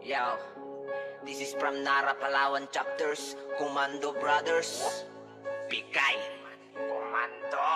Yo, this is from Nara, Palawan chapters, Commando Brothers, Pikay, Commando.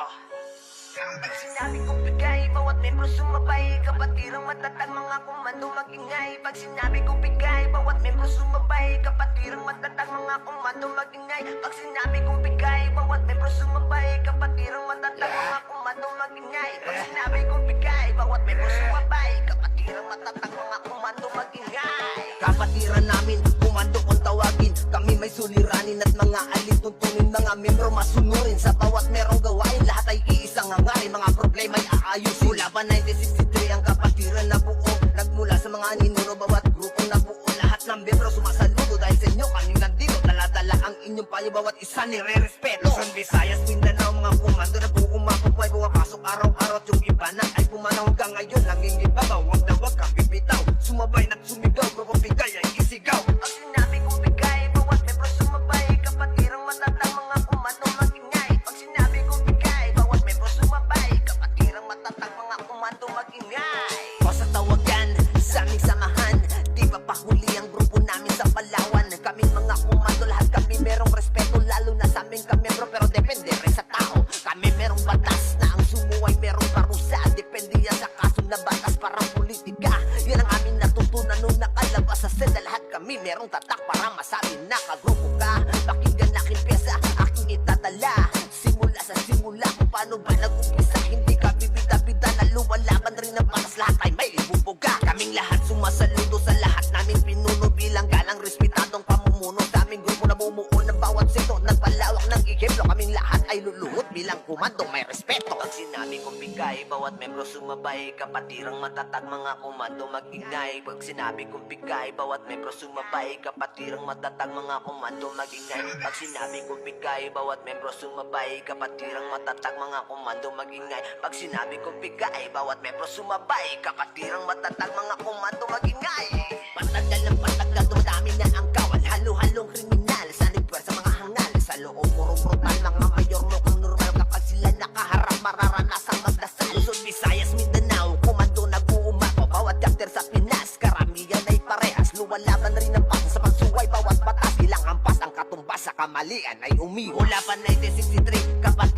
Pag sinabi kong Pikay, bawat membro sumabay, kapatirang matatag mga komando magingay. Pag sinabi kong Pikay, bawat membro sumabay, kapatirang matatag mga komando magingay. Pag sinabi kong Pikay, bawat membro sumabay, kapatirang matatag mga komando magingay. Pag sinabi kong Pikay, bawat membro sumabay, kapatirang matatag mga komando magingay. Kapatiran namin, komando kung tawagin, kami may suliranin at mga alituntunin, mga membro masunurin. Sa bawat merong gawain, lahat ay iisang hangarin, mga problema ay aayusin. Mula pa 1963 ang kapatiran na buo, nagmula sa mga ninuno, bawat grupong nabuo. Lahat ng membro sumasaludo dahil sa inyo kaming nandito, daladala ang inyong payo, bawat isa nire-respeto. Luzon, Visayas, Mindanao, mga komando na buo mapupuay, pumapasok araw-araw at yung iba na ay pumanaw hanggang ngayon. Nangingibabaw, wag na wag kang bibitaw, sumabay na't sumigaw, grupo Pikay ay isigaw. Pag sinabi kong Pikay, bawat membro sumabay, kapatirang matatang mga komando magingay. Pag sinabi kong Pikay, bawat membro sumabay, kapatirang matatang mga komando magingay. O sa tawagan, sa aming samahan, di ba pahuli ang grupo namin sa Palawan. Kaming mga komando, lahat kami merong respeto, lalo na sa aming kamembro, pero depende rin sa tao. Kami merong batas na ang sumuway merong parusa, depende yan sa kaso na batas, parang politika. Yan ang aming natutunan nung nakalabas sa senda. Lahat kami merong tatak para masabi na kagrupo ka. Pakinggan aking pyesa, aking itatala, simula sa simula kung paano ba nag-umpisa. Hindi ka bibida-bida na lumalaban rin ang patas, lahat ay may ibubuga. Kaming lahat sumasaludo sa lahat namin pinuno, bilang galang respetadong pamumuno. Daming grupo na bumuo ng bawat sektor, nagpalawak ng ihemplo. Kaming lahat ay luluhod bilang komandong may respeto. Pag sinabi kong Pikay, bawat membro sumabay, kapatirang matatag mga komando magingay. Pag sinabi kong Pikay, bawat membro sumabay, kapatirang matatag mga komando magingay. Pag sinabi kong Pikay, bawat membro sumabay, kapatirang matatag mga komando magingay. Pag sinabi kong Pikay, bawat membro sumabay, kapatirang matatag mga komando magingay. Patagal ng patagal, dumadami na ang kawan, halo-halong kriminal, sa repuwer sa mga hangal, sa loob puro brutal, mga mayor mukhang normal. Kapag sila nakaharap, mararanasang magdasal. Luzon, Visayas, Mindanao, komando nag-uumapaw, bawat chapter sa Pinas, karamihan ay parehas, luwalaban rin ang pasa sa pagsuway, bawat batas, ilang hampas ang katumbas, sa kamalian ay umiwas. Mula pa 1963, kapag